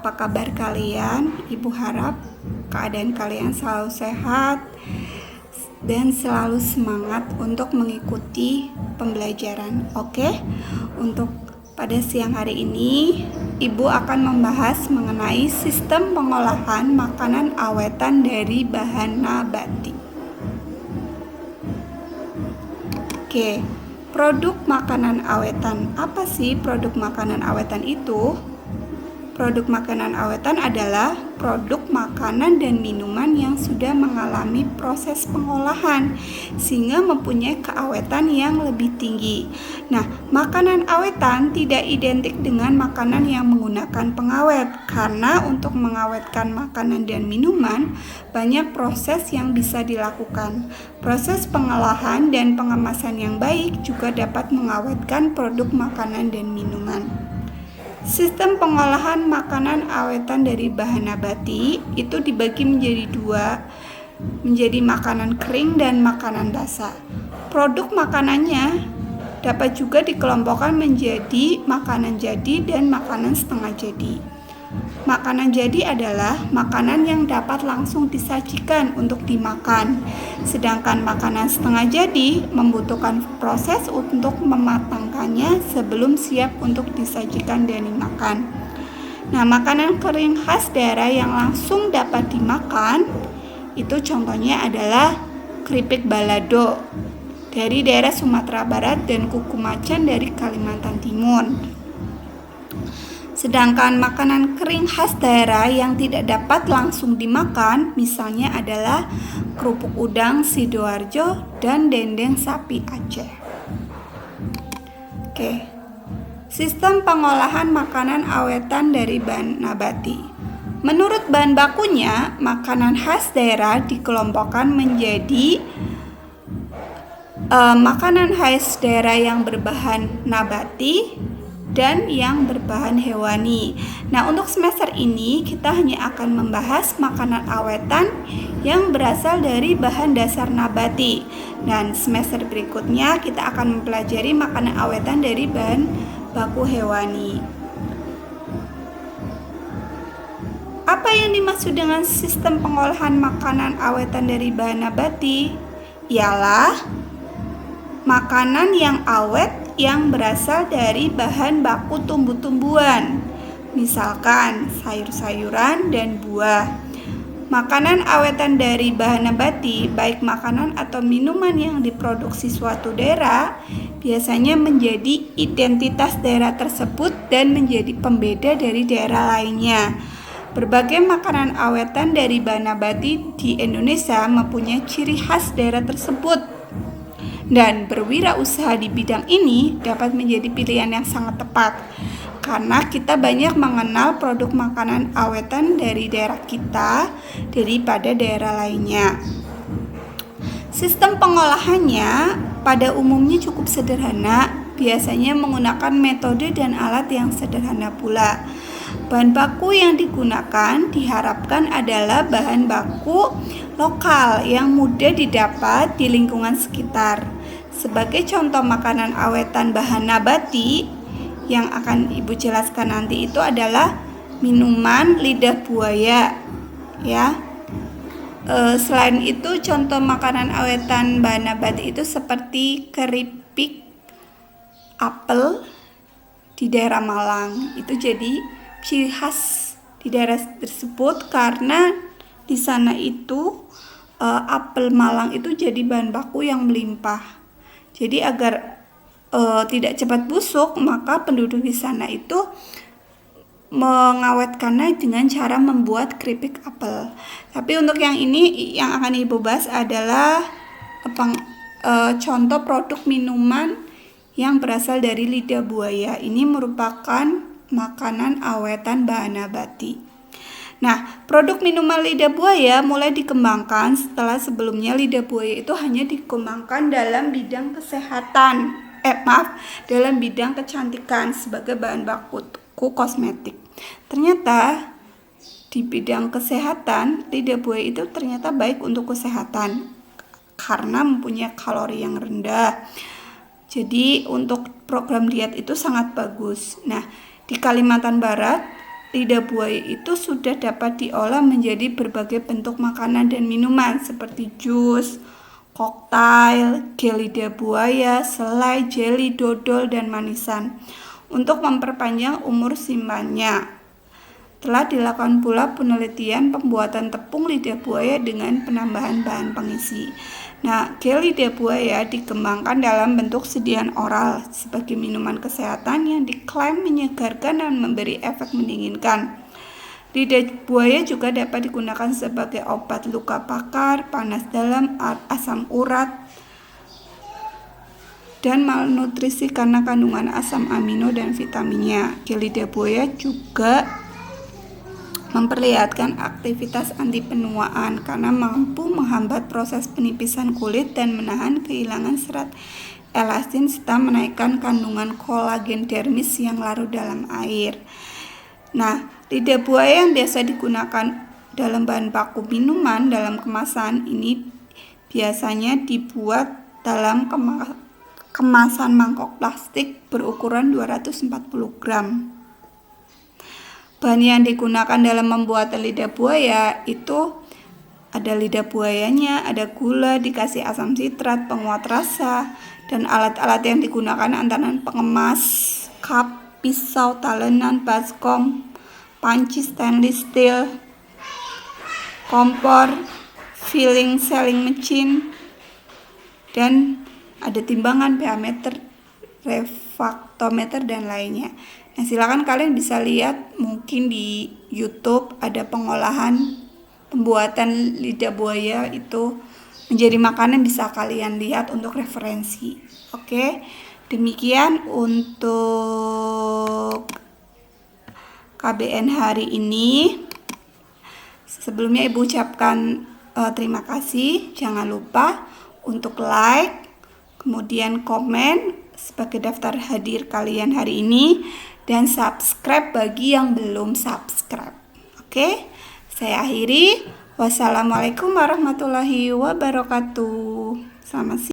apa kabar kalian? Ibu harap keadaan kalian selalu sehat dan selalu semangat untuk mengikuti pembelajaran. Oke? Untuk pada siang hari ini, Ibu akan membahas mengenai sistem pengolahan makanan awetan dari bahan nabati. Oke, produk makanan awetan. Apa sih produk makanan awetan itu? Produk makanan awetan adalah produk makanan dan minuman yang sudah mengalami proses pengolahan sehingga mempunyai keawetan yang lebih tinggi. Nah, makanan awetan tidak identik dengan makanan yang menggunakan pengawet karena untuk mengawetkan makanan dan minuman banyak proses yang bisa dilakukan. Proses pengolahan dan pengemasan yang baik juga dapat mengawetkan produk makanan dan minuman. Sistem pengolahan makanan awetan dari bahan nabati itu dibagi menjadi dua, menjadi makanan kering dan makanan basah. Produk makanannya dapat juga dikelompokkan menjadi makanan jadi dan makanan setengah jadi. Makanan jadi adalah makanan yang dapat langsung disajikan untuk dimakan, sedangkan makanan setengah jadi membutuhkan proses untuk mematangkannya sebelum siap untuk disajikan dan dimakan. Nah, makanan kering khas daerah yang langsung dapat dimakan itu contohnya adalah keripik balado dari daerah Sumatera Barat dan kuku macan dari Kalimantan Timur. Sedangkan makanan kering khas daerah yang tidak dapat langsung dimakan misalnya adalah kerupuk udang Sidoarjo dan dendeng sapi Aceh. Oke. Sistem pengolahan makanan awetan dari bahan nabati. Menurut bahan bakunya, makanan khas daerah dikelompokkan menjadi makanan khas daerah yang berbahan nabati dan yang berbahan hewani. Nah, untuk semester ini kita hanya akan membahas makanan awetan yang berasal dari bahan dasar nabati. Dan semester berikutnya kita akan mempelajari makanan awetan dari bahan baku hewani. Apa yang dimaksud dengan sistem pengolahan makanan awetan dari bahan nabati? Ialah makanan yang awet yang berasal dari bahan baku tumbuh-tumbuhan, misalkan sayur-sayuran dan buah. Makanan awetan dari bahan nabati, baik makanan atau minuman yang diproduksi suatu daerah, biasanya menjadi identitas daerah tersebut dan menjadi pembeda dari daerah lainnya. Berbagai makanan awetan dari bahan nabati di Indonesia mempunyai ciri khas daerah tersebut. Dan berwirausaha di bidang ini dapat menjadi pilihan yang sangat tepat karena kita banyak mengenal produk makanan awetan dari daerah kita daripada daerah lainnya. Sistem pengolahannya pada umumnya cukup sederhana, biasanya menggunakan metode dan alat yang sederhana pula. Bahan baku yang digunakan diharapkan adalah bahan baku lokal yang mudah didapat di lingkungan sekitar. Sebagai contoh makanan awetan bahan nabati yang akan Ibu jelaskan nanti itu adalah minuman lidah buaya, ya. Selain itu contoh makanan awetan bahan nabati itu seperti keripik apel di daerah Malang. Itu jadi ciri khas di daerah tersebut karena di sana itu apel Malang itu jadi bahan baku yang melimpah. Jadi agar tidak cepat busuk, maka penduduk di sana itu mengawetkannya dengan cara membuat keripik apel. Tapi untuk yang ini yang akan Ibu bahas adalah contoh produk minuman yang berasal dari lidah buaya. Ini merupakan makanan awetan bahan nabati. Nah, produk minuman lidah buaya mulai dikembangkan setelah sebelumnya lidah buaya itu hanya dikembangkan dalam bidang kesehatan, dalam bidang kecantikan sebagai bahan baku kosmetik. Ternyata di bidang kesehatan, lidah buaya itu ternyata baik untuk kesehatan karena mempunyai kalori yang rendah. Jadi untuk program diet itu sangat bagus. Nah, di Kalimantan Barat lidah buaya itu sudah dapat diolah menjadi berbagai bentuk makanan dan minuman seperti jus, koktail, gel lidah buaya, selai, jelly, dodol, dan manisan. Untuk memperpanjang umur simpannya, telah dilakukan pula penelitian pembuatan tepung lidah buaya dengan penambahan bahan pengisi. Nah, gel lidah buaya dikembangkan dalam bentuk sediaan oral sebagai minuman kesehatan yang diklaim menyegarkan dan memberi efek mendinginkan. Lidah buaya juga dapat digunakan sebagai obat luka bakar, panas dalam, asam urat, dan malnutrisi karena kandungan asam amino dan vitaminnya. Gel lidah buaya juga memperlihatkan aktivitas anti penuaan karena mampu menghambat proses penipisan kulit dan menahan kehilangan serat elastin serta menaikkan kandungan kolagen dermis yang larut dalam air. Nah, lidah buaya yang biasa digunakan dalam bahan baku minuman dalam kemasan ini biasanya dibuat dalam kemasan mangkok plastik berukuran 240 gram. Bahan yang digunakan dalam membuat lidah buaya itu ada lidah buayanya, ada gula, dikasih asam sitrat, penguat rasa, dan alat-alat yang digunakan antara pengemas, cup, pisau, talenan, baskom, panci stainless steel, kompor, filling sealing machine, dan ada timbangan, pH meter, refraktometer, dan lainnya. Nah, silakan kalian bisa lihat mungkin di YouTube ada pengolahan pembuatan lidah buaya itu menjadi makanan, bisa kalian lihat untuk referensi. Oke, demikian untuk KBN hari ini. Sebelumnya Ibu ucapkan terima kasih. Jangan lupa untuk like, kemudian komen sebagai daftar hadir kalian hari ini, dan subscribe bagi yang belum subscribe. Oke, saya akhiri. Wassalamualaikum warahmatullahi wabarakatuh. Selamat siang.